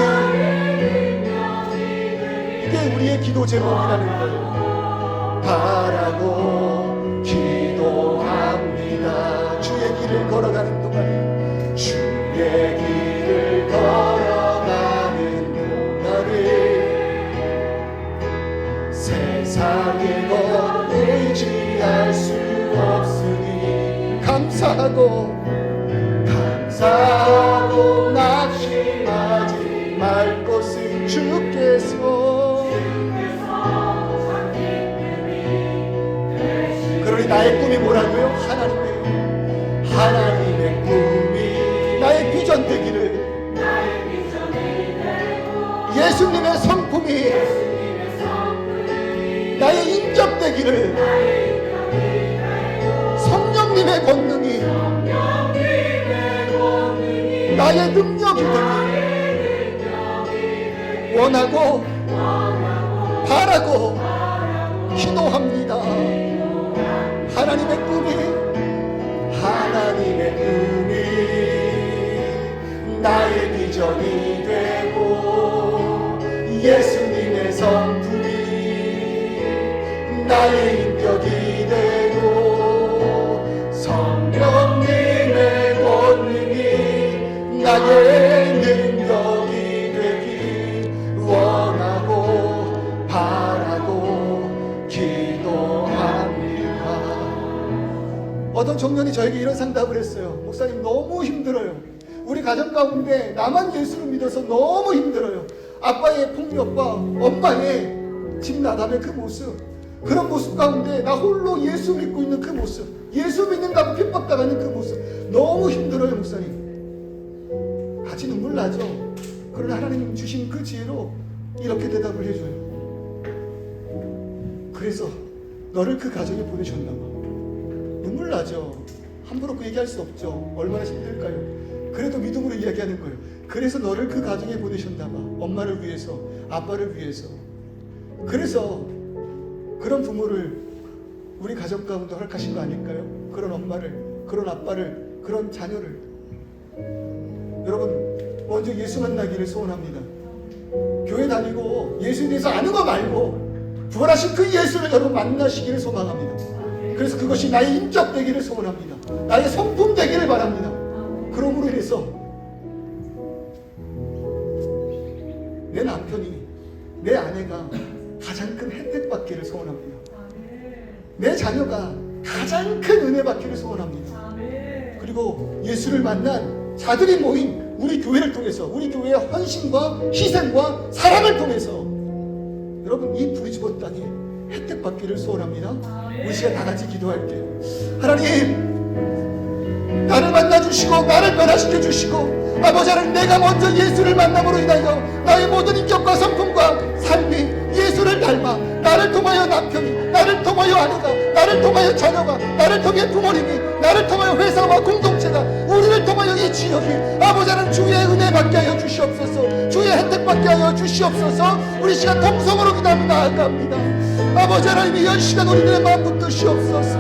이게 우리의 기도 제목이라는 거예요. 바라고 기도합니다. 주의 길을 걸어가는 동안에, 주의 길을 걸어가는 동안에 세상의 것 의지할 수 없으니 감사하고 낙심하지 말 것은 주께서 그러니 나의 꿈이 뭐라고요? 하나님의 꿈이 나의 비전 되기를, 예수님의 성품이 나의 인격 되기를, 권능이 나의 능력이 되기 원하고 바라고 기도합니다. 하나님의 꿈이 나의 비전이 되고 예수님의 성품이 나의 인격이 되고 성령님의 권능이 나의 능력이 되기 원하고 바라고 기도합니다. 어떤 청년이 저에게 이런 상담을 했어요. 목사님, 너무 힘들어요. 우리 가정 가운데 나만 예수를 믿어서 너무 힘들어요. 아빠의 폭력과 엄마의 집 나감의 그 모습, 그런 모습 가운데 나 홀로 예수 믿고 있는 그 모습, 예수 믿는다고 핍박당하는 그 모습, 너무 힘들어요. 목사님, 같이 눈물 나죠. 그러나 하나님 주신 그 지혜로 이렇게 대답을 해줘요. 그래서 너를 그 가정에 보내셨나 봐. 눈물 나죠. 함부로 그 얘기할 수 없죠. 얼마나 힘들까요. 그래도 믿음으로 이야기하는 거예요. 그래서 너를 그 가정에 보내셨나 봐. 엄마를 위해서, 아빠를 위해서. 그래서 그런 부모를 우리 가정 가운데 허락하신 거 아닐까요? 그런 엄마를, 그런 아빠를, 그런 자녀를. 여러분, 먼저 예수 만나기를 소원합니다. 교회 다니고 예수에 대해서 아는 거 말고 부활하신 그 예수를 여러분 만나시기를 소망합니다. 그래서 그것이 나의 인격 되기를 소원합니다. 나의 성품 되기를 바랍니다. 그러므로 인해서 내 남편이, 내 아내가 가장 큰 혜택 받기를 소원합니다. 내 자녀가 가장 큰 은혜 받기를 소원합니다. 그리고 예수를 만난 자들이 모인 우리 교회를 통해서, 우리 교회의 헌신과 희생과 사랑을 통해서 여러분 이 부르짖은 땅에 혜택 받기를 소원합니다. 우리 시간 다 같이 기도할게요. 하나님, 나를 만나주시고 나를 변화시켜 주시고 아버지 하나님, 내가 먼저 예수를 만남으로 인하여 나의 모든 인격과 성품과 삶이 예수를 닮아 나를 통하여 남편이, 나를 통하여 아내가, 나를 통하여 자녀가, 나를 통해 부모님이, 나를 통하여 회사와 공동체가, 우리를 통하여 이 지역이 아버지 하나님 주의 은혜 받게 하여 주시옵소서. 주의 혜택 받게 하여 주시옵소서. 우리 시간 통성으로 기도하며 나아갑니다. 아버지 하나님, 이 시간 우리들의 마음 붙드시옵소서.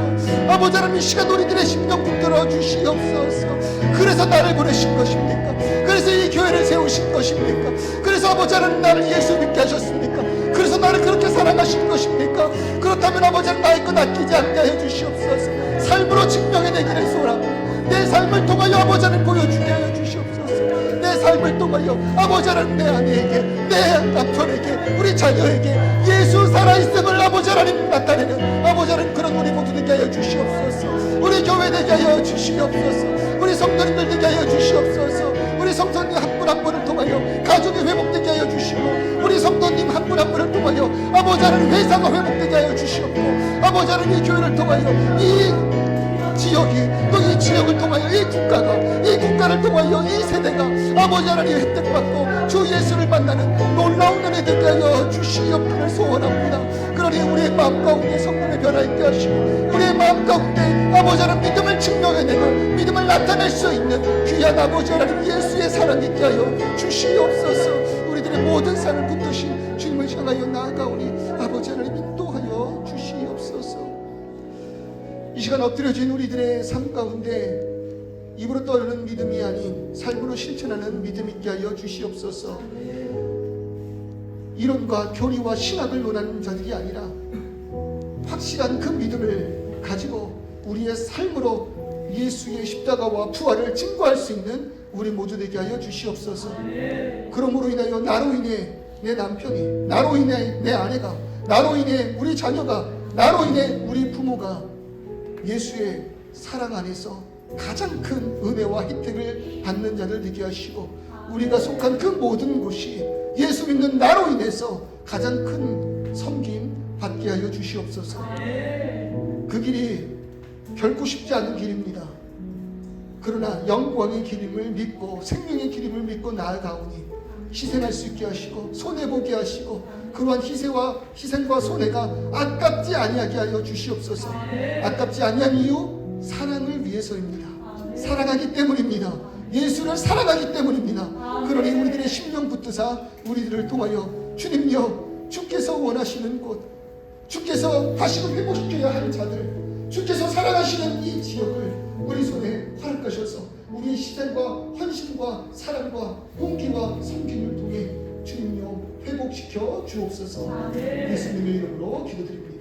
아버지 하나님, 이 시간 우리들의 심령 붙들어 주시옵소서. 그래서 나를 보내신 것입니까? 그래서 이 교회를 세우신 것입니까? 그래서 아버지 하나님 나를 예수 믿게 하셨습니까? 그래서 나를 그렇게 사랑하신 것입니까? 그렇다면 아버지 하나님 나의 것 아끼지 않게 하여 주시옵소서. 삶으로 증명해내기를 소원합니다. 내 삶을 통하여 아버지 하나님 보여주게 하여 주시옵소서. 내 삶을 통하여 아버지 하나님 내 아내에게, 내 남편에게, 우리 자녀에게 예수 살아있음을 아버지 하나님 나타내는 아버지 하나님 그런 우리 모두 되게 하여 주시옵소서. 우리 교회 되게 하여 주시옵소서. 우리 성도님들 되게 하여 주시옵소서. 우리 성도님 한 분 한 분을 통하여 가족이 회복되게 하여 주시고, 우리 성도님 한 분 한 분을 통하여 아버지 하나님 회사가 회복되게 하여 주시옵고, 아버지 하나님 이 교회를 통하여 이 지역이, 또 이 지역을 통하여 이 국가를 통하여 이 세대가 아버지 하나님 혜택받고 주 예수를 만나는 놀라운 은혜 되게 하여 주시옵기를 소원합니다. 그러니 우리의 마음 가운데 성령의 변화 있게 하시고, 우리의 마음 가운데 아버지 하나님 믿음을 증명해내고 믿음을 나타낼 수 있는 귀한 아버지 하나님 예수의 사랑 있게 하여 주시옵소서. 우리들의 모든 삶을 붙드신 주님을 향하여 나아가오니 아버지 하나님 인도하여 주시옵소서. 이 시간 엎드려진 우리들의 삶 가운데 입으로 떠오르는 믿음이 아닌 삶으로 실천하는 믿음 있게 하여 주시옵소서. 이론과 교리와 신학을 논하는 자들이 아니라 확실한 그 믿음을 가지고 우리의 삶으로 예수의 십자가와 부활을 증거할 수 있는 우리 모두 되게 하여 주시옵소서. 그러므로 인하여 나로 인해 내 남편이, 나로 인해 내 아내가, 나로 인해 우리 자녀가, 나로 인해 우리 부모가 예수의 사랑 안에서 가장 큰 은혜와 혜택을 받는 자들 되게 하시고, 우리가 속한 그 모든 곳이 예수 믿는 나로 인해서 가장 큰 섬김 받게 하여 주시옵소서. 그 길이 결코 쉽지 않은 길입니다. 그러나 영광의 길임을 믿고 생명의 길임을 믿고 나아가오니 희생할 수 있게 하시고 손해보게 하시고, 그러한 희생과 손해가 아깝지 아니하게 하여 주시옵소서. 아깝지 아니한 이유, 사랑을 위해 위해서입니다. 사랑하기 때문입니다. 예수를 사랑하기 때문입니다. 그러니 우리들의 심령 붙드사 우리들을 통하여 주님여, 주께서 원하시는 곳, 주께서 다시금 회복시켜야 할 자들, 주께서 사랑하시는 이 지역을 우리 손에 허락하셔서 우리의 시간과 헌신과 사랑과 공기와 섬김을 통해 주님여 회복시켜 주옵소서. 예수님의 이름으로 기도드립니다.